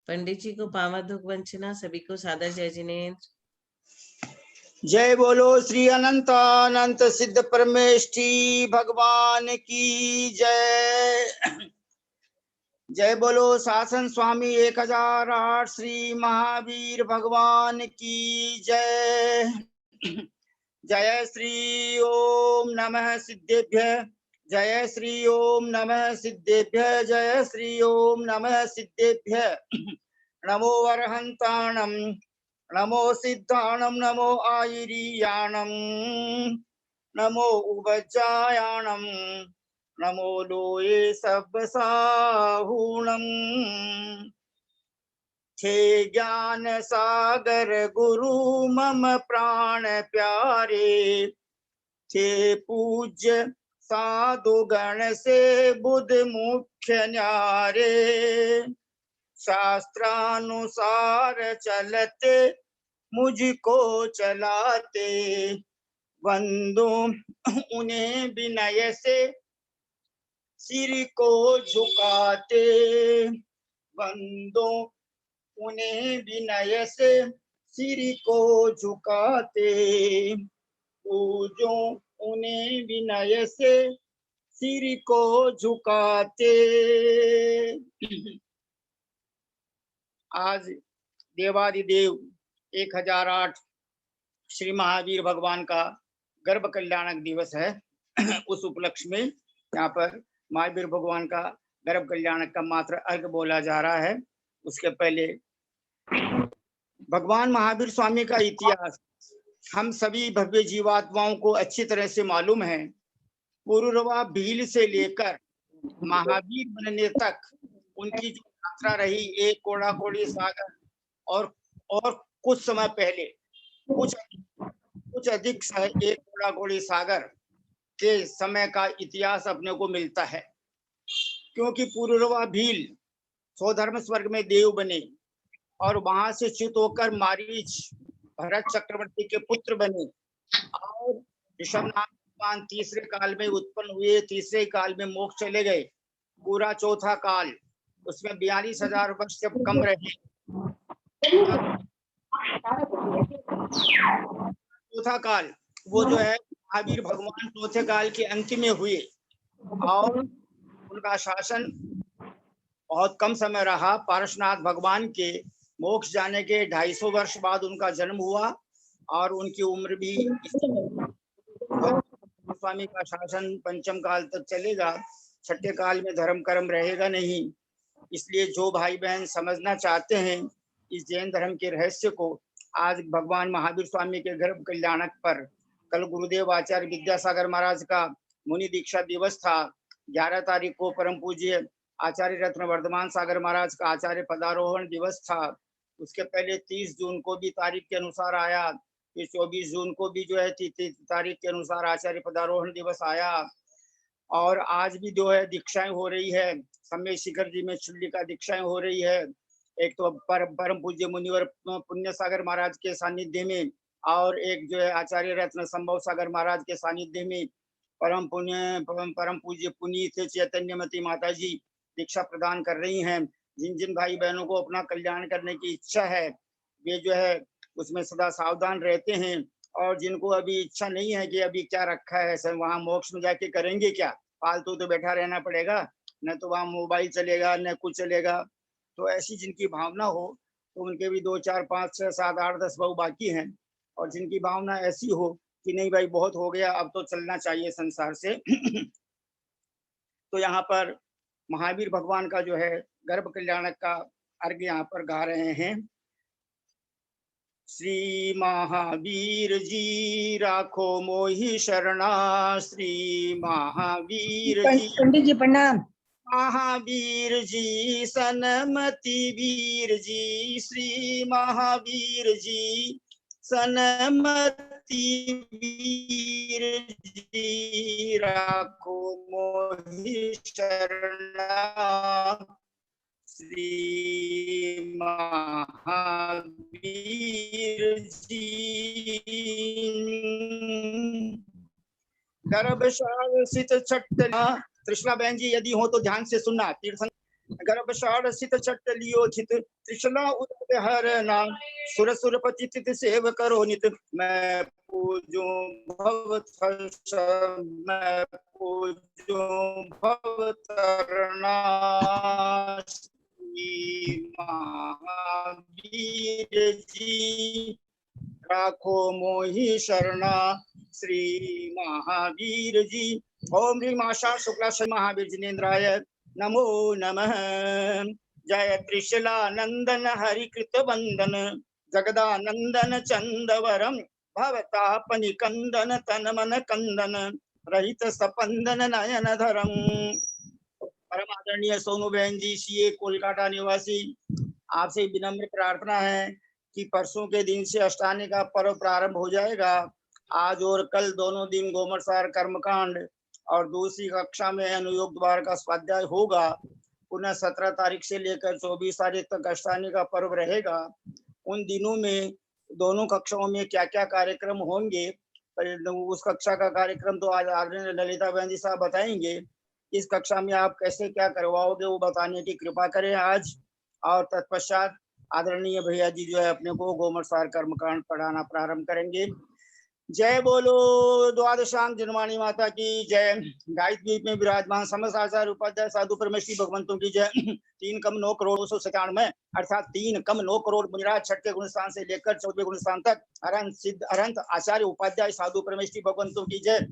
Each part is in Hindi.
पंडित जी को पावन दुख वंचना, सभी को सादर जय जिनेन्द्र। जय बोलो श्री अनंत अनंत सिद्ध परमेष्ठी भगवान की जय। जय बोलो शासन स्वामी 1008 श्री महावीर भगवान की जय। जय श्री ओम नमः सिद्धेभ्य, जय श्री ओम नमः सिद्धेभ्य, जय श्री ओम नमः सिद्धेभ्य। नमो वरहंताणं, नमो सिद्धाणं, नमो आयिरीयाणं, नमो उवज्जायाणं, नमो लोये सब्बसाहूणं। छे ज्ञान सागर गुरु मम प्राण प्यारे, छे पूज्य साधु गण से बुध मुख्य न्यारे। शास्त्रानुसार चलते मुझको चलाते, वंदो उन्हें विनय से सिर को झुकाते, वंदो उन्हें विनय से सिर को झुकाते, पूजो उन्हें विनय से सिर को झुकाते। आज देवादिदेव 1008 श्री महावीर भगवान का गर्भ कल्याणक दिवस है। उस उपलक्ष्य में यहाँ पर महावीर भगवान का गर्भ कल्याणक का मात्र अर्घ बोला जा रहा है। उसके पहले भगवान महावीर स्वामी का इतिहास हम सभी भव्य जीवात्माओं को अच्छी तरह से मालूम है। पूर्वा भील से लेकर महावीर बनने तक उनकी जो यात्रा रही, एक कोड़ा कोड़ी सागर और कुछ समय पहले कुछ अधिक एक कोड़ा कोड़ी सागर के समय का इतिहास अपने को मिलता है। क्योंकि पूर्वा भील स्वधर्म स्वर्ग में देव बने और वहां से च्युत होकर मारीच भरत चक्रवर्ती के पुत्र बने और ऋषभनाथ भगवान तीसरे काल में उत्पन्न हुए। तीसरे काल में मोक्ष चले गए। पूरा चौथा काल उसमें 42,000 वर्ष जब कम रहे। चौथा काल वो जो है महावीर भगवान चौथे काल के अंत में हुए और उनका शासन बहुत कम समय रहा। पारशुनाथ भगवान के मोक्ष जाने के 250 वर्ष बाद उनका जन्म हुआ और उनकी उम्र भी स्वामी का शासन पंचम काल तक चलेगा। छठे काल में धर्म कर्म रहेगा नहीं। इसलिए जो भाई बहन समझना चाहते हैं इस जैन धर्म के रहस्य को, आज भगवान महावीर स्वामी के गर्भ कल्याणक पर कल गुरुदेव आचार्य विद्यासागर महाराज का मुनि दीक्षा दिवस था। 11 तारीख को परम पूज्य आचार्य रत्न वर्धमान सागर महाराज का आचार्य पदारोहण दिवस था। उसके पहले 30 जून को भी तारीख के अनुसार आया, फिर 24 जून को भी जो है तारीख के अनुसार आचार्य पदारोहण दिवस आया। और आज भी जो है दीक्षाएं हो रही है। समय शिखर जी में चुल्लिका दीक्षाएं हो रही है। एक तो परम पूज्य मुनिवर पुण्य सागर महाराज के सानिध्य में और एक जो है आचार्य रत्न संभव सागर महाराज के सानिध्य में परम पूज्य पुनीत चैतन्यमती माता जी दीक्षा प्रदान कर रही हैं। जिन जिन भाई बहनों को अपना कल्याण करने की इच्छा है वे जो है उसमें सदा सावधान रहते हैं। और जिनको अभी इच्छा नहीं है कि अभी क्या रखा है सर वहां मोक्ष में जाके करेंगे क्या, फालतू तो बैठा रहना पड़ेगा, न तो वहां मोबाइल चलेगा न कुछ चलेगा। तो ऐसी जिनकी भावना हो तो उनके भी 2 4 5 6 7 8 10 बहु बाकी हैं। और जिनकी भावना ऐसी हो कि नहीं भाई बहुत हो गया अब तो चलना चाहिए संसार से तो यहाँ पर महावीर भगवान का जो है गर्भ कल्याणक का अर्घ यहाँ पर गा रहे हैं। श्री महावीर जी राखो मोहि शरणा, श्री महावीर जी पंडित जी प्रणाम। महावीर जी सनमति वीर जी, श्री महावीर जी सनमति वीर जी राखो मोहि शरणा, श्री महावीर जी। गर्भशाल सित छटना। त्रिशला बहन जी यदि हो तो ध्यान से सुनना। तीर्थ गर्भषाढ़सित चट्टलियोचित तृष्णा उदय हरना सुर सुरपति तित सेव करो नित मैं पूजूं भव मैं पूजूं भव तरना महावीर जी राखो मोहि शरणा श्री महावीर जी। ओम ह्रीं आषाढ़ शुक्ला महावीर जिनेन्द्राय नमो नमः। जय त्रिशलानंदन हरिकृत वंदन जगदानंदन चंदवरम भवतापनि कंदन तन मन कंदन रहित सपंदन नयन धरम। परम आदरणीय सोनू बहन जी सीए कोलकाता निवासी, आपसे विनम्र प्रार्थना है कि परसों के दिन से अष्टानी का पर्व प्रारंभ हो जाएगा। आज और कल दोनों दिन गोमरसार कर्मकांड और दूसरी कक्षा में अनुयोग द्वार का स्वाध्याय होगा। पुनः 17 तारीख से लेकर 24 तारीख तक अष्टानी का पर्व रहेगा। उन दिनों में दोनों कक्षाओं में क्या क्या कार्यक्रम होंगे, उस कक्षा का कार्यक्रम तो आज आदरणीय ललिता बहन जी साहब बताएंगे। इस कक्षा में आप कैसे क्या करवाओगे वो बताने की कृपा करें आज। और तत्पश्चात आदरणीय भैया जी जो है अपने को गोमरसार कर्मकांड पढ़ाना प्रारंभ करेंगे। जय बोलो द्वादशांग जनमानी माता की जय। गायत्री में विराजमान समस्त आचार्य उपाध्याय साधु परमेश्वरी भगवंतों की जय। 3 कम 9 करोड़ 297 अर्थात 3 कम 9 करोड़ मुनिराज छठ के गुणस्थान से लेकर 14वें गुणस्थान तक अरंत सिद्ध अरंत आचार्य उपाध्याय साधु परमेश्वरी भगवंतों की जय।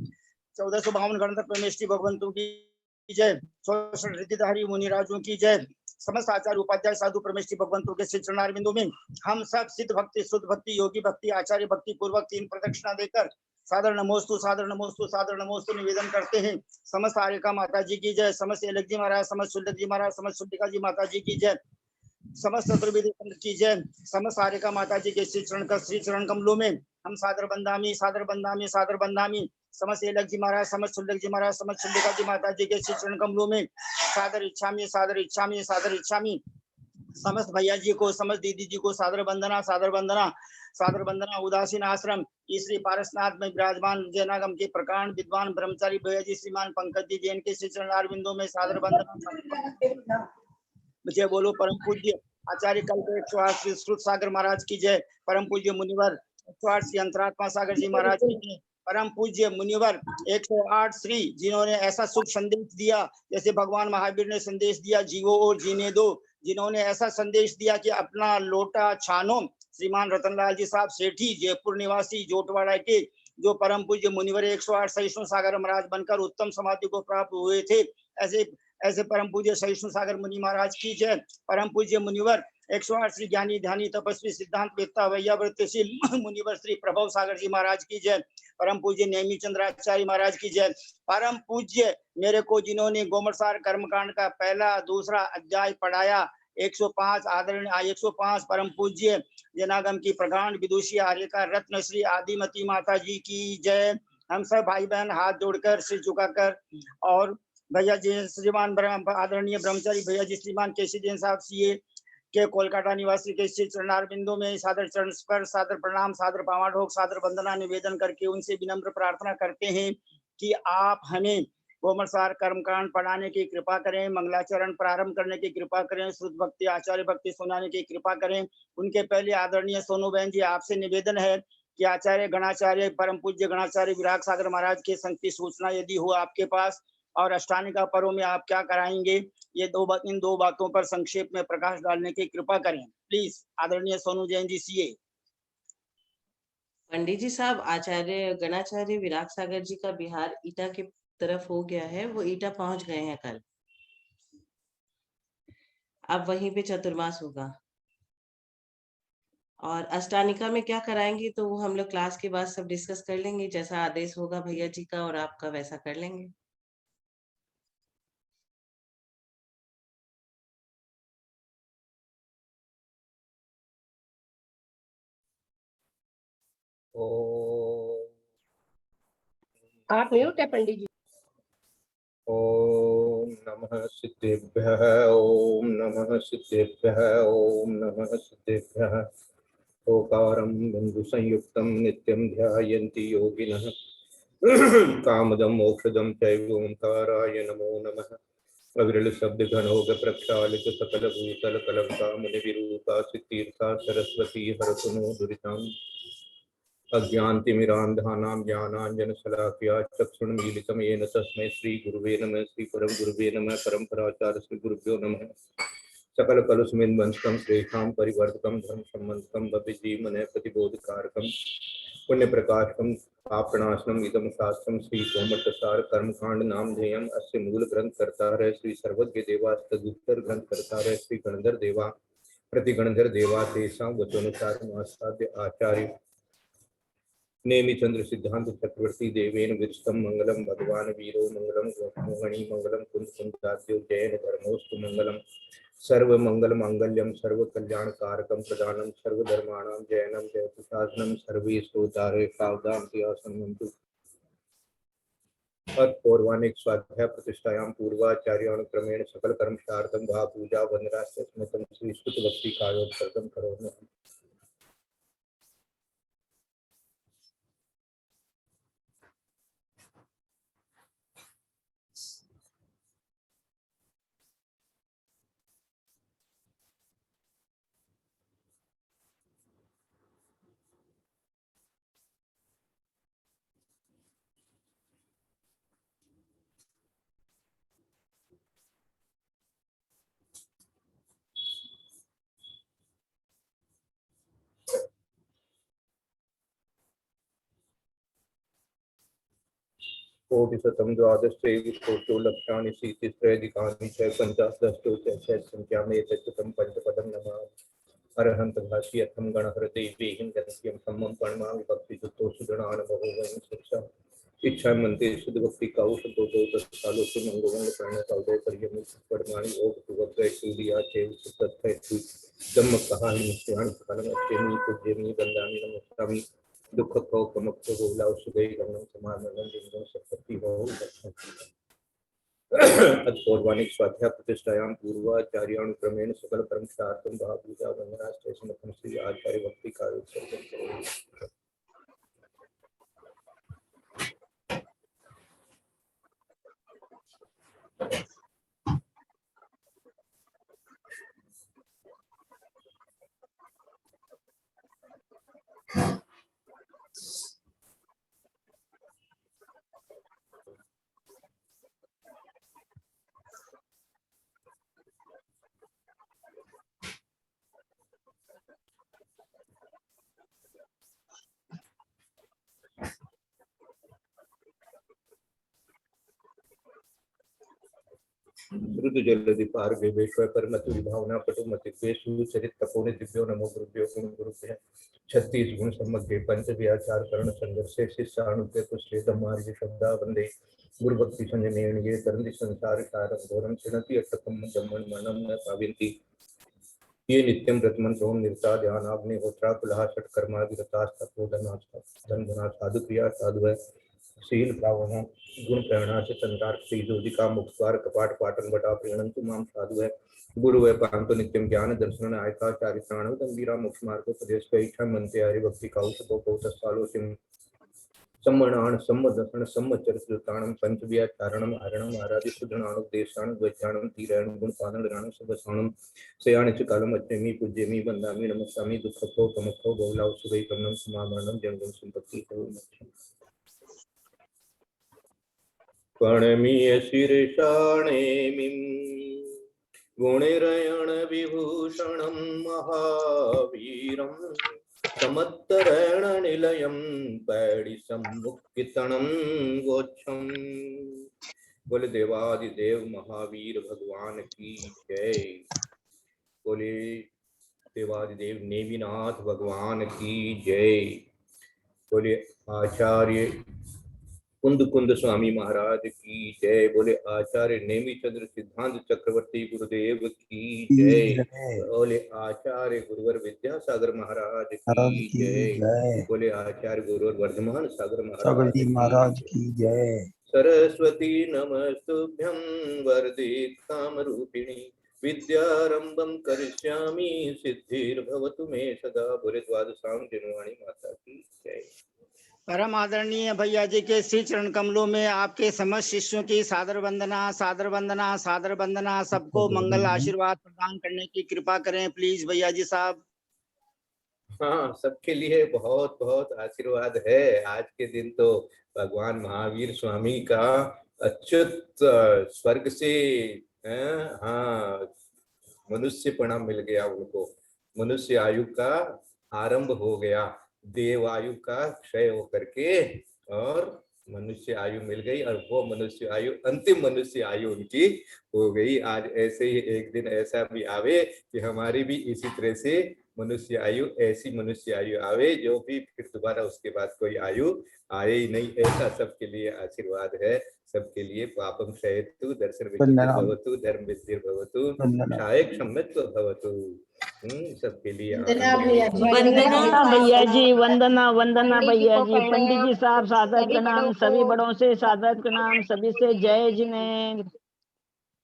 1452 गणधर परमेश्वरी भगवंतों की जय। 64 रिद्धिधारी मुनिराजों की जय। समस्त आचार्य उपाध्याय साधु परमेश्वरी भगवंतों के श्री चरणारविंदों में हम सब सिद्ध भक्ति शुद्ध भक्ति योगी भक्ति आचार्य भक्ति पूर्वक 3 प्रदक्षिणा देकर सादर नमोस्तु सादर नमोस्तु सादर नमोस्तु निवेदन करते हैं। समस्त आर्यका माता जी की जय। समस्त एलक जी महाराज, समस्त शुल्लक जी महाराज, समस्त शुल्लिका जी माता जी की जय। समस्त चतुर्वेदी पंडित की जय। समस्त आर्यका माता जी के श्री चरण कमलों में हम सादर बंदामी सादर बंदामी सादर बंदामी। समस्त एलक जी महाराज, समस्त शुल्लक जी महाराज, समस्त शुल्लिका जी माता जी के श्री चरण कमलों में सादर इच्छामी सादर इच्छामी सादर इच्छामी। समस्त भैया जी को, समस्त दीदी जी को सादर वंदना सादर वंदना सादर वंदना। उदासीन आश्रम श्री पारसनाथ में विराजमान जैनागम के प्रकांड विद्वान ब्रह्मचारी भैया जी श्रीमान पंकज जी जैन के श्री चरणारविंदों में सादर वंदना। जय बोलो परम पूज्य आचार्य कल्प 108 श्री श्रुत सागर महाराज की जय। परम पूज्य मुनिवर 108 श्री अंतरात्मा सागर जी महाराज की जय। परम पूज्य मुनिवर 108 श्री जिन्होंने ऐसा शुभ संदेश दिया जैसे भगवान महावीर ने संदेश दिया जीवो और जीने दो, जिन्होंने ऐसा संदेश दिया कि अपना लोटा छानो। श्रीमान रतनलाल जी साहब सेठी जयपुर निवासी जोटवाड़ा के, जो परम पूज्य मुनिवर 108 सहिष्णु सागर महाराज बनकर उत्तम समाधि को प्राप्त हुए थे, ऐसे परम पूज्य सहिष्णु सागर मुनि महाराज की जय। परम पूज्य मुनिवर 108 श्री ज्ञानी ध्यानी तपस्वी सिद्धांत वेत्ता वैयावृतशील मुनिवर श्री प्रभव सागर जी महाराज की जय। परम पूज्य नेमी चंद्राचार्य महाराज की जय। परम पूज्य मेरे को जिन्होंने गोमरसार कर्मकांड का पहला दूसरा अध्याय पढ़ाया 105 आदरणीय 105 परम पूज्य जनागम की प्रगांड विदुषी आर्य का रत्न श्री आदिमती माता जी की जय। हम सब भाई बहन हाथ जोड़कर सिर झुकाकर और भैया जी श्रीमान आदरणीय ब्रह्मचारी भैया जी श्रीमान केसी जैन साहब सीए के कोलकाता निवासी के श्री चरणारविंदों में सादर चरण पर सादर प्रणाम सादर पावाढोक सादर वंदना निवेदन करके उनसे विनम्र प्रार्थना करते हैं कि आप हमें गोमरसार कर्मकांड पढ़ाने की कृपा करें, मंगलाचरण प्रारंभ करने की कृपा करें, शुद्ध भक्ति आचार्य भक्ति सुनाने की कृपा करें। उनके पहले आदरणीय सोनू बहन जी आपसे निवेदन है कि आचार्य गणाचार्य परम पूज्य गणाचार्य विराग सागर महाराज के संग की सूचना यदि हो आपके पास और अष्टानी का पर्व में आप क्या कराएंगे, ये इन दो बातों पर संक्षेप में प्रकाश डालने की कृपा करें प्लीज। आदरणीय सोनू जैन जी सीए। पंडित जी साहब, आचार्य गणाचार्य विराग सागर जी का बिहार ईटा की तरफ हो गया है, वो ईटा पहुंच गए हैं कल। अब वहीं पे चतुर्मास होगा और अष्टानिका में क्या कराएंगे तो वो हम लोग क्लास के बाद सब डिस्कस कर लेंगे, जैसा आदेश होगा भैया जी का और आपका वैसा कर लेंगे। आप म्यूट है पंडित जी। ओम नमः सिद्धेभ्यः ओम नमः सिद्धेभ्यः ओम नमः सिद्धेभ्यः। ओकारं बिंदु संयुक्तं नित्यं ध्यायन्ति योगिनः कामदं मोक्षदं चैव ओंकाराय नमो नमः। अविरल शब्द घनोग प्रक्षालित सकल भूतल कलंका मुनि विरूपा सिद्धीर्था सरस्वती हरतुनो दुरिताम अज्ञानतिमिरान्धानां ज्ञानाञ्जन शलाकया चक्षुर्मीलितं येन तस्मै श्री गुरुवे नमः श्री परम गुरुवे नमः परम्पराचार्य श्री गुरुभ्यो नमः सकल कलुषमिन्वंशकं श्रेष्ठां परिवर्तकं धर्म सम्बन्धकं भव्यजीवने प्रतिबोधकारकं पुण्य प्रकाशकं पापनाशनम इदम शास्त्रम श्री तोमटसार कर्मकांड नामधेयम अस्य मूल ग्रंथ कर्ता श्री सर्वज्ञ देवास्तुत्तर ग्रंथ कर्ता श्री गणधर देवा प्रतिगणधर देवा तेषां वचोनुसार आचार्य आचार्य नेमिचंद्र सिद्धांत चक्रवर्ती देवेन विरचितं मंगलम भगवान वीरो मंगलम मोहनी मंगलम कुंद कुंदाद्यो जैन धर्मोस्तु मंगलम सर्व मंगल मांगल्यम सर्व कल्याण कारकम प्रदानम सर्व धर्माणां जयनम जयतु शासनम सर्वे स्तोतारे सावधान तिया संगंतु पौर्वाणिक स्वाध्याय प्रतिष्ठायां पूर्वाचार्यानुक्रमेण सकल कर्मशार्थम भा पूजा वंदनाश्च स्मृतं श्री स्तुत भक्ति कायोत्सर्गं करोमि। कोटिशतं द्वादशैकोटो लक्षाणि शीतिस्त्रयधिकानि च पञ्चाशदष्टो च संख्यामे तच्युतं पञ्चपदं नमामि। अरहन्त भाष्यर्थं गणहृदे वेहिं गणस्यं सम्मं प्रणमामि भक्तियुक्तो सुगणानुभवो वयं शिक्षा इच्छा मनते शुद्ध भक्ति कौशल दो तत्कालों से मंगोमंग प्रणय काले परियम परमाणि ओम सुवग्र सूर्या चेव सुतत्थ सु धम्म कहानि निश्चयानि कालम अत्यमि पूज्यमि वंदामि नमस्कामि दुख को कमक्ष बोला सुगई गमन समानंदन जिंदन सत्पति हो पौर्वाणिक स्वाध्याय प्रतिष्ठायां पूर्वाचार्यानुक्रमेण सकल कर्मशार्थं भा पूजा वंदनाश्च स्मृतं श्री आचार्य भक्ति कायोत्सर्गं करोमि। रुद्र जलधि पार वेश्वर पर मत विभावना पटु मति चरित तपोनि दिव्यो नमो गुरुभ्यो गुण गुरुभ्य 36 गुण समग्रे पंच व्याचार कर्ण संघर्षे शिष्यानुते पुष्टे धम्मार्य शब्दा वंदे गुरु भक्ति संजनेन ये तरंदि संसार सारं घोरं चिनति अट्टकम ब्रह्मण मनम न पाविन्ति ये नित्यं व्रतमंत्रो निरता ध्यानाग्नि होत्रा कुलहा षट कर्मादिरतास्तपोधनास्ता धन साधु क्रिया साधु शील भावना गुण प्रेरणा से संतार श्रीजोजिका मुखद्वार कपाट पाटन बटा प्रेरणंतु माम साधु है गुरु है पांतो नित्यम ज्ञान दर्शन आयता चारित्राण गंभीरा मोक्ष मार्ग उपदेश इच्छा मनते हरि भक्ति कौशको कौतस्थालो सिंह सम्मणान सम्मदर्शन सम्मचरिताणम पंचव्याचारणम हरणम आराधि सुधनाण देशाण द्वैचाणम तीरण गुण पादन रणम सबसाणम सयाण च कालम अत्यमी पूज्यमी वंदामि नमस्कामि दुःखो कमखो बहुलाव सुगई कमनम समानम जनगुण संपत्ति हो प्रणमीय शीर्षाणेमिं गुणिरयण विभूषणं महावीरं समुत्तरेण निलयं पैडिसमुक्कितनं गोच्छं। बोले देवादिदेव महावीर भगवान की जय। बोले देवादिदेव नेमिनाथ भगवान की जय। बोले आचार्य कुंद कुंद स्वामी महाराज की जय। बोले आचार्य नेमिचंद्र सिद्धांत चक्रवर्ती गुरुदेव की जय। बोले आचार्य गुरुवर विद्यासागर महाराज की जय। बोले आचार्य गुरुवर वर्धमान सागर महाराज की जय। सरस्वती नमस्तुभ्यं वरदे कामरूपिणी विद्यारंभं करिष्यामि सिद्धिर्भवतु मे सदा। बोले द्वादशां दिनवाणी माता की जय। परम आदरणीय भैया जी के श्री चरण कमलों में आपके समस्त शिष्यों की सादर वंदना, सादर वंदना, सादर वंदना। सबको मंगल आशीर्वाद प्रदान करने की कृपा करें प्लीज भैया जी साहब। हाँ, सबके लिए बहुत बहुत आशीर्वाद है। आज के दिन तो भगवान महावीर स्वामी का अच्युत स्वर्ग से हाँ मनुष्यपणा मिल गया उनको। मनुष्य आयु का आरंभ हो गया, देव आयु का क्षय होकर के और मनुष्य आयु मिल गई, और वो मनुष्य आयु अंतिम मनुष्य आयु उनकी हो गई। आज ऐसे ही एक दिन ऐसा भी आवे कि हमारी भी इसी तरह से मनुष्य आयु, ऐसी मनुष्य आयु आवे जो भी फिर दोबारा उसके बाद कोई आयु आए ही नहीं। ऐसा सबके लिए आशीर्वाद है। सबके लिए पापम क्षयतु, दर्शन विद्युर्भवतु, धर्म विद्युर्भवतु, क्षाय क्षम्यत्व भवतु। सबके लिए वंदना भैया जी, वंदना भैया जी, वंदना वंदना पंडित जी भैया को जी, पंडित जी साहब सादर सभी प्रणाम, बड़ों सभी को बड़ों से सादर प्रणाम, सभी से जय जिनेन्द्र।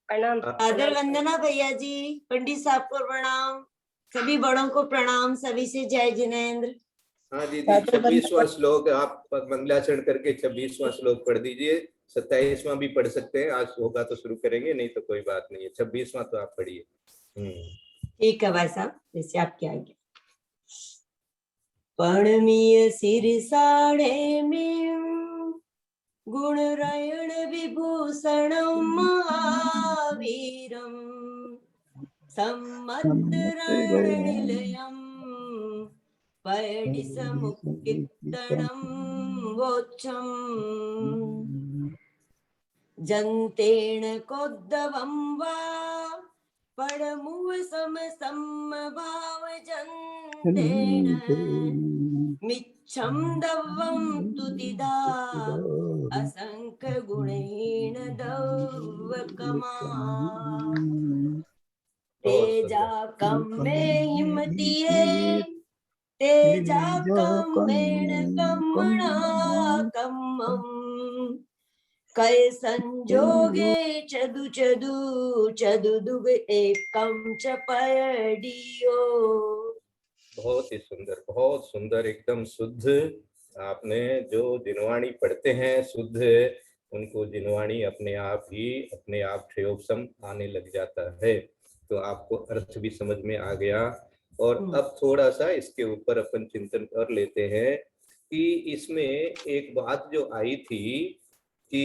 प्रणाम। आदर वंदना भैया जी, पंडित साहब को प्रणाम, सभी बड़ों को प्रणाम, सभी से जय जिनेन्द्र। हाँ दीदी, 26वां श्लोक आप मंगलाचरण करके 26वां श्लोक पढ़ दीजिए। 27वां भी पढ़ सकते हैं, आज होगा तो शुरू करेंगे, नहीं तो कोई बात नहीं है। 26वां तो आप पढ़िए। ठीक है भाई साहब, जैसे आपके आगे। पणमीय सिर साड़े में गुण रयण विभूषण महावीरम सम्मतरण निलयम पैडिसमुक्तिक्तणं वोच्छम् जन्तेण कोद्दवं वा परमुव समभाव जन्तेण मिच्छं दवं तुतिदा असंख्य गुणेन दवकमा तेजा कम में हिमती है तेजा कम्मेण कम्मणा कम्मम् कय संजोगे चदु चदु चदु दुग एकम च पयडियो। बहुत ही सुंदर, बहुत सुंदर, एकदम शुद्ध। आपने जो जिनवाणी पढ़ते हैं शुद्ध, उनको जिनवाणी अपने आप ही अपने आप क्षयोपम आने लग जाता है। तो आपको अर्थ भी समझ में आ गया। और अब थोड़ा सा इसके ऊपर अपन चिंतन कर लेते हैं कि इसमें एक बात जो आई थी कि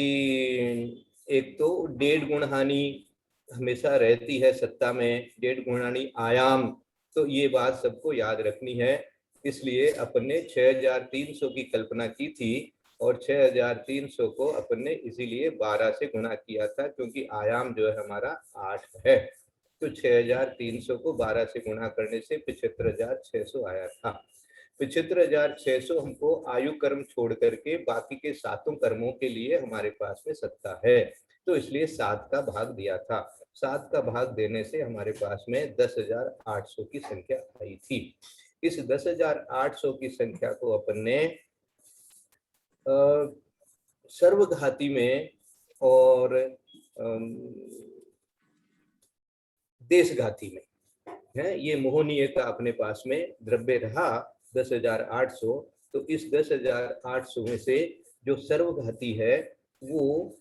एक तो 1.5 गुण हानि हमेशा रहती है सत्ता में, 1.5 गुण हानि आयाम, तो ये बात सबको याद रखनी है। इसलिए अपन ने 6300 की कल्पना की थी और 6300 को अपन ने इसीलिए 12 से गुणा किया था, क्योंकि आयाम जो है हमारा 8 है। तो 6300 को 12 से गुणा करने से 75,600 आया था। 75,600 हमको आयु कर्म छोड़ करके बाकी के 7 कर्मों के लिए हमारे पास में सत्ता है। तो इसलिए 7 का भाग दिया था। 7 का भाग देने से हमारे पास में 10,800 की संख्या आई थी। इस 10,800 की संख्या को अपन ने सर्वघाती में और देशघाती में है, ये मोहनीय का अपने पास में द्रव्य रहा 10,800। तो इस 10,800 में से जो सर्वघाती है वो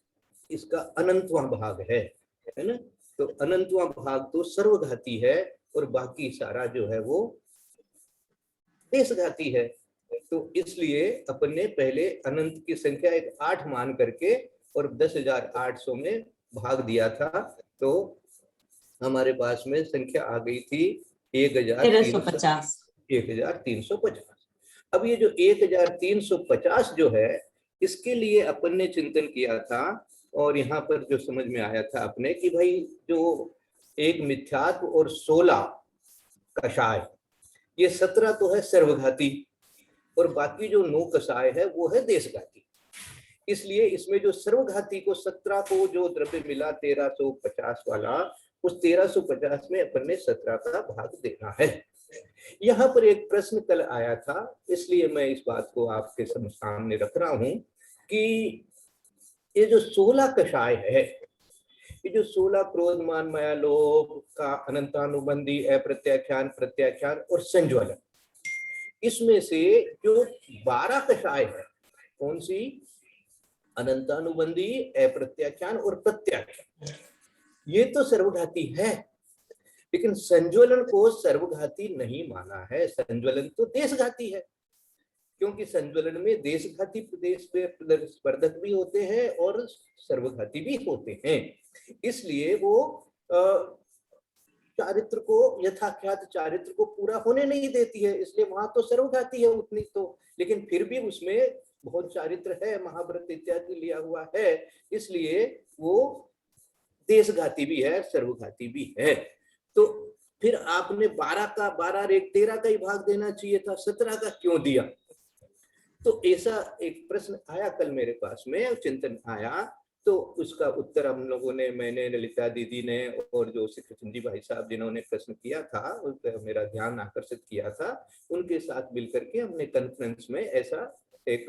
इसका अनंतवां भाग है ना। तो अनंतवां भाग तो सर्वघाती है और बाकी सारा जो है वो देशघाती है। तो इसलिए अपन ने पहले अनंत की संख्या एक 8 मान करके और 10,800 में भाग दिया था। तो हमारे पास में संख्या आ गई थी 1,350। अब ये जो 1,350 जो है, इसके लिए अपन ने चिंतन किया था और यहाँ पर जो समझ में आया था अपने कि भाई जो एक मिथ्यात्व और 16 कषाय, ये 17 तो है सर्वघाती और बाकी जो 9 कषाय है वो है देशघाती। इसलिए इसमें जो सर्वघाती को 17 को जो द्रव्य मिला 1,350 वाला, उस 1,350 में अपन ने 17 का भाग देना है। यहाँ पर एक प्रश्न कल आया था, इसलिए मैं इस बात को आपके सामने रख रहा हूं कि ये जो 16 कषाय है, ये जो 16 क्रोध मान माया लोभ का अनंतानुबंधी अप्रत्याख्यान प्रत्याख्यान और संज्वलन, इसमें से जो 12 कषाय है कौन सी? अनंतानुबंधी, अप्रत्याख्यान और प्रत्याख्यान। ये तो सर्वघाती है, लेकिन संज्वलन को सर्वघाती नहीं माना है। संज्वलन तो देशघाती है, क्योंकि संज्वलन में देशघाती प्रदेश पे स्पर्धक भी होते हैं और सर्वघाती भी होते हैं। इसलिए वो चारित्र को, यथाख्यात चारित्र को पूरा होने नहीं देती है, इसलिए वहां तो सर्वघाती है उतनी तो, लेकिन फिर भी उसमें बहुत चारित्र है, महाव्रत इत्यादि लिया हुआ है, इसलिए वो देशघाती भी है, सर्वघाती भी है। तो फिर आपने 12 का 12 एक 13 का ही भाग देना चाहिए था, 17 का क्यों दिया? तो ऐसा एक प्रश्न आया कल मेरे पास में, चिंतन आया, तो उसका उत्तर हम लोगों ने, मैंने, ललिता दीदी ने और जो सिकंदी भाई साहब जिन्होंने प्रश्न किया था, उस पर मेरा ध्यान आकर्षित किया था, उनके साथ मिलकर के हमने कॉन्फ्रेंस में ऐसा एक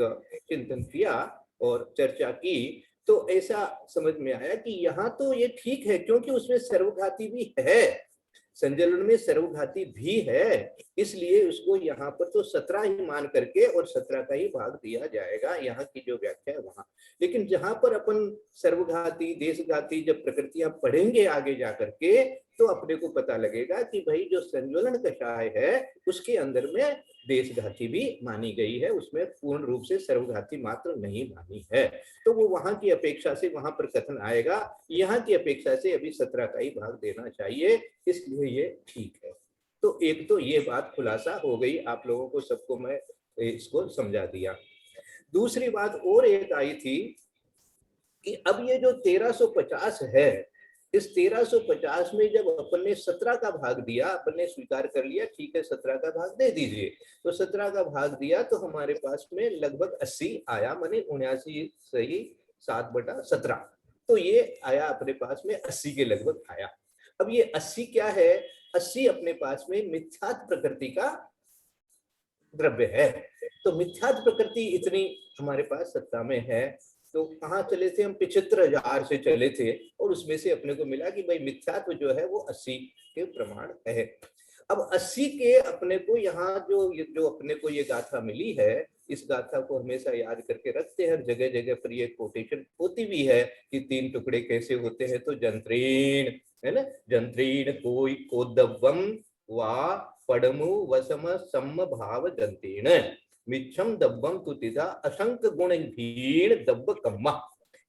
चिंतन किया और चर्चा की। तो ऐसा समझ में आया कि यहाँ तो ये ठीक है, क्योंकि उसमें सर्वघाती भी है, संज्वलन में सर्वघाती भी है, इसलिए उसको यहाँ पर तो 17 ही मान करके और 17 का ही भाग दिया जाएगा, यहाँ की जो व्याख्या है वहां। लेकिन जहां पर अपन सर्वघाती, देशघाती जब प्रकृतियां पढ़ेंगे आगे जाकर के, तो अपने को पता लगेगा कि भाई जो संज्वलन कषाय है उसके अंदर में देशघाती भी मानी गई है, उसमें पूर्ण रूप से सर्वघाती मात्र नहीं मानी है। तो वो वहां की अपेक्षा से वहां पर कथन आएगा, यहाँ की अपेक्षा से अभी 17 का ही भाग देना चाहिए, इसलिए ये ठीक है। तो एक तो ये बात खुलासा हो गई, आप लोगों को सबको मैं इसको समझा दिया। दूसरी बात और एक आई थी कि अब ये जो 1350 है, इस 1350 में जब अपन ने 17 का भाग दिया, अपन ने स्वीकार कर लिया ठीक है 17 का भाग दे दीजिए, तो 17 का भाग दिया तो हमारे पास में लगभग 80 आया, माने 79 सही 7/17, तो ये आया अपने पास में 80 के लगभग आया। अब ये 80 क्या है? 80 अपने पास में मिथ्यात्व प्रकृति का द्रव्य है। तो मिथ्यात्व प्रकृति इतनी हमारे पास सत्ता में है, तो कहाँ चले थे हम? 75,000 से चले थे और उसमें से अपने को मिला कि भाई मिथ्यात्व जो है वो 80 के प्रमाण है। अब 80 के अपने को यहाँ जो अपने को ये गाथा मिली है, इस गाथा को हमेशा याद करके रखते हैं, जगह जगह पर ये कोटेशन होती भी है कि 3 टुकड़े कैसे होते हैं, तो जंत्रीण है ना, जंत्रीण कोई कोदव्वम वा पड़मु वसम सम भाव जंतीण मिच्छम दब्बम तुतिदा असंख्य गुणहीन दब्ब कम्मा।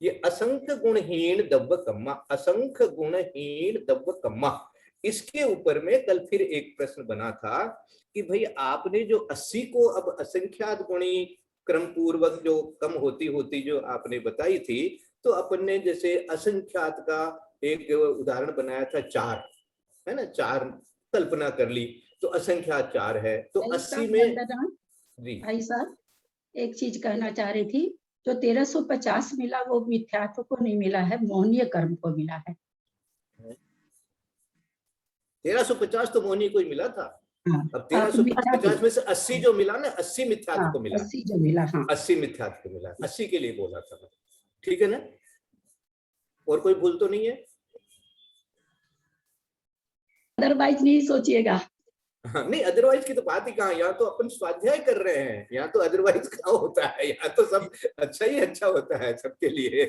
ये असंख्य गुणहीन दब्ब कम्मा, असंख्य गुणहीन दब्ब कम्मा, इसके ऊपर में कल फिर एक प्रश्न बना था कि भाई आपने जो 80 को अब असंख्यात गुणी क्रम पूर्वक जो कम होती होती जो आपने बताई थी, तो अपन ने जैसे असंख्यात का एक उदाहरण बनाया था 4, है ना, 4 कल्पना कर ली, तो असंख्यात 4 है, तो 80 में जी। भाई साहब एक चीज कहना चाह रही थी, जो 1350 मिला वो मिथ्यात्व को नहीं मिला है, मोहनीय कर्म को मिला है। 1350 तो मोहनीय को ही मिला था। हाँ, अब 1350 में से 80 जो मिला ना, 80 मिथ्यात्व को मिला, 80 जो मिला, हाँ 80 मिथ्यात्व को मिला, 80 के लिए बोला था, ठीक है ना? और कोई भूल तो नहीं है? अदरवाइज नहीं सोचिएगा। हाँ, नहीं अदरवाइज की तो बात ही कहाँ, यहाँ तो अपन स्वाध्याय कर रहे हैं, यहाँ तो अदरवाइज कहाँ होता है, यहाँ तो सब अच्छा ही अच्छा होता है सबके लिए।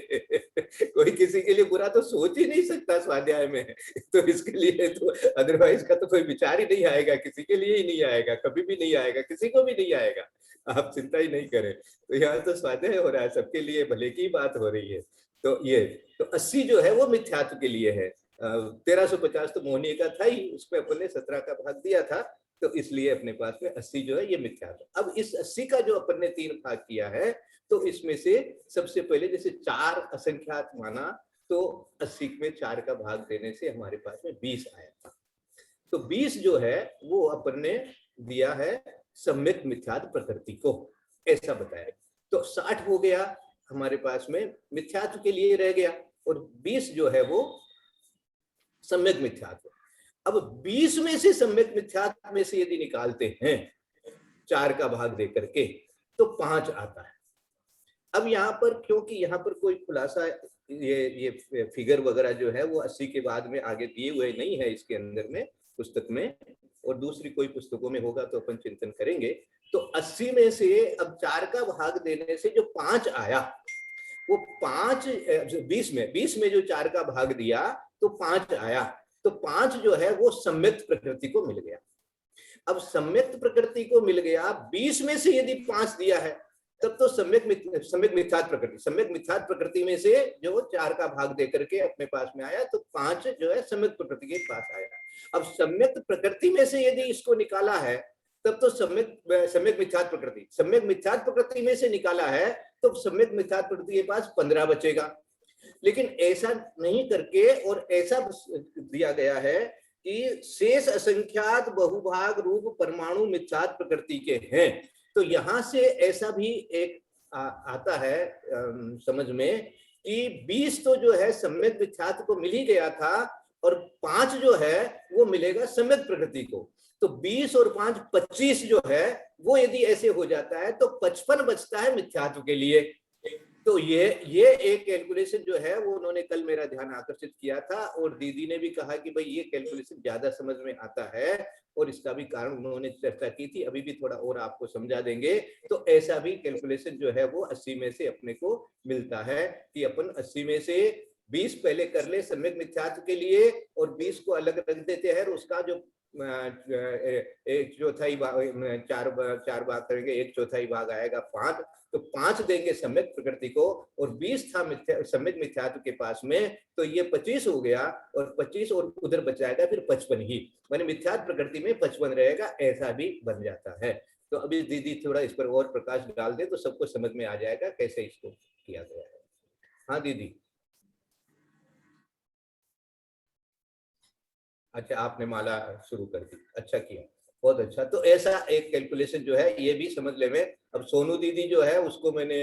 कोई किसी के लिए बुरा तो सोच ही नहीं सकता स्वाध्याय में, तो इसके लिए तो अदरवाइज का तो कोई विचार ही नहीं आएगा, किसी के लिए ही नहीं आएगा, कभी भी नहीं आएगा, किसी को भी नहीं आएगा, आप चिंता ही नहीं करें। तो यहाँ तो स्वाध्याय हो रहा है, सबके लिए भले की बात हो रही है। तो ये तो 80 जो है वो मिथ्यात्व के लिए है, 1350 तो मोहनीय का था ही, उसमें अपन ने 17 का भाग दिया था, तो इसलिए अपने पास में 80 जो है ये मिथ्यात्व। अब इस 80 का जो अपन ने 3 भाग किया है, तो इसमें से सबसे पहले जैसे 4 असंख्यात माना, तो 80 में 4 का भाग देने से हमारे पास में 20 आया था। तो 20 जो है वो अपन ने दिया है सम्यक मिथ्यात्व प्रकृति को, ऐसा बताया। तो 60 हो गया हमारे पास में मिथ्यात्व के लिए रह गया, और 20 जो है वो सम्यक मिथ्यात्व। अब 20 में से सम्यक मिथ्यात्व में से यदि निकालते हैं 4 का भाग दे करके, तो 5 आता है। अब यहाँ पर क्योंकि यहाँ पर कोई खुलासा ये फिगर वगैरह जो है वो 80 के बाद में आगे दिए हुए नहीं है इसके अंदर में पुस्तक में, और दूसरी कोई पुस्तकों में होगा तो अपन चिंतन करेंगे। तो 80 में से अब 4 का भाग देने से जो 5 आया, वो 5 20 में जो 4 का भाग दिया तो 5 आया, तो 5 जो है वो सम्यक्त प्रकृति को मिल गया। अब सम्यक्त प्रकृति को मिल गया, 20 में से यदि 5 दिया है तब तो सम्यक मिथ्यात्व प्रकृति, सम्यक मिथ्यात्व प्रकृति में से जो 4 का भाग दे करके अपने पास में आया, तो 5 जो है सम्यक प्रकृति के पास आया। अब सम्यक प्रकृति में से यदि इसको निकाला है तब तो सम्यक मिथ्यात्व प्रकृति, सम्यक मिथ्यात्व प्रकृति में से निकाला है तो सम्यक मिथ्यात्व प्रकृति के पास 15 बचेगा। लेकिन ऐसा नहीं करके और ऐसा दिया गया है कि शेष असंख्यात बहुभाग रूप परमाणु मिथ्यात्व प्रकृति के हैं। तो यहां से ऐसा भी एक आता है समझ में कि 20 तो जो है सम्यक मिथ्यात्व को मिल ही गया था और 5 जो है वो मिलेगा सम्यक प्रकृति को। तो 20 और 5 25 जो है वो यदि ऐसे हो जाता है तो 55 बचता है मिथ्यात्व के लिए। तो ये एक कैलकुलेशन जो है वो उन्होंने कल मेरा ध्यान आकर्षित किया था और दीदी ने भी कहा कि भाई ये कैलकुलेशन ज्यादा समझ में आता है और इसका भी कारण उन्होंने चर्चा की थी, अभी भी थोड़ा और आपको समझा देंगे। तो ऐसा भी कैलकुलेशन जो है वो 80 में से अपने को मिलता है कि अपन 80 में से 20 पहले कर ले सम्यक मिथ्यात्व के लिए और 20 को अलग रख देते हैं और उसका जो 1/4 भाग 4 भाग करेंगे, 1/4 भाग आएगा 5, तो 5 देंगे सम्यक प्रकृति को और 20 था सम्यक मिथ्यात्व के पास में, तो ये 25 हो गया और 25 और उधर बच जाएगा फिर 55 ही, माने मिथ्यात्व प्रकृति में 55 रहेगा, ऐसा भी बन जाता है। तो अभी दीदी थोड़ा इस पर और प्रकाश डाल दे तो सबको समझ में आ जाएगा कैसे इसको किया गया है। हाँ दीदी। अच्छा, आपने माला शुरू कर दी, अच्छा किया, बहुत अच्छा। तो ऐसा एक कैलकुलेशन जो है ये भी समझ ले में। अब सोनू दीदी जो है उसको मैंने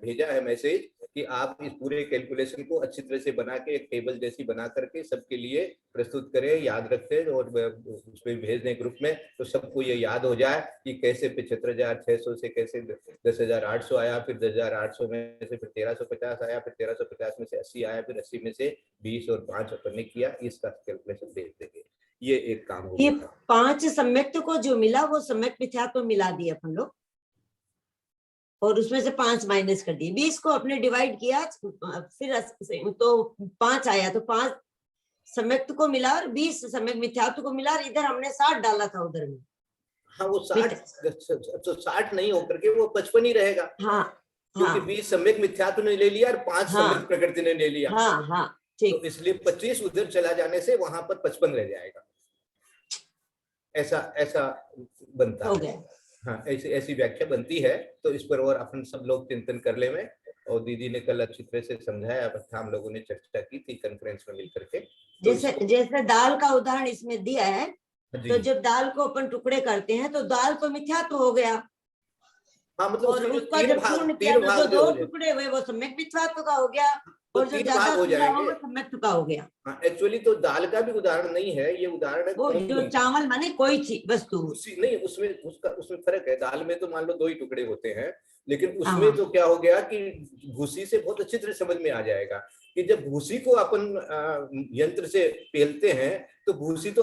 भेजा है मैसेज कि आप इस पूरे कैलकुलेशन को अच्छी तरह से बना के एक टेबल जैसी बना करके सबके लिए प्रस्तुत करें, याद रखें और उसमें भेज दें ग्रुप में, तो सबको ये याद हो जाए कि कैसे 75,600 से कैसे 10,800 आया, फिर 10,800 में से फिर 1,350 आया, फिर 1,350 में से 80 आया, फिर 80 में से 20 और 5 अपन ने किया, इसका कैलकुलेशन भेज देंगे। ये एक काम हो गया। 5 सम्यक्त को जो मिला वो सम्यक मिथ्यात्व तो मिला दिए अपन लोग और उसमें से 5 माइनस कर दिए, 20 को अपने डिवाइड किया, फिर तो 5 आया, तो 5 सम्यक्त को मिला और 20 सम्यक मिथ्यात्व को मिला और इधर हमने 60 डाला था उधर में। हाँ वो 60 नहीं होकर के वो 55 ही रहेगा। हाँ, क्योंकि 20 सम्यक मिथ्यात्व ने ले लिया और 5 सम्यक प्रकृति ने ले लिया। हाँ हाँ ठीक। तो इसलिए 25 उधर चला जाने से वहां पर 55 रह जाएगा, ऐसा बनता है। हाँ, ऐसी व्याख्या बनती है। तो इस पर और अपन सब लोग चिंतन कर ले में, और दीदी ने कल अच्छी तरह से समझाया, हम लोगों ने चर्चा की थी कॉन्फ्रेंस में मिलकर के। जैसे दाल का उदाहरण इसमें दिया है, तो जब दाल को अपन टुकड़े करते हैं तो दाल तो मिथ्यात्व हो गया। हाँ, मतलब उसका जब जो 2 टुकड़े हुए वो सम्यक मिथ्यात्व का हो गया और जो ज्यादा हो जाएंगे वो सम्यक का हो गया। हाँ, एक्चुअली तो दाल का भी उदाहरण नहीं है, ये उदाहरण है वो जो चावल माने कोई चीज वस्तु नहीं, उसमें फर्क है। दाल में तो मान लो 2 ही टुकड़े होते हैं, लेकिन उसमें तो क्या हो गया कि भूसी से बहुत अच्छी तरह समझ में आ जाएगा कि जब भूसी को अपन यंत्र से पेलते हैं तो भूसी तो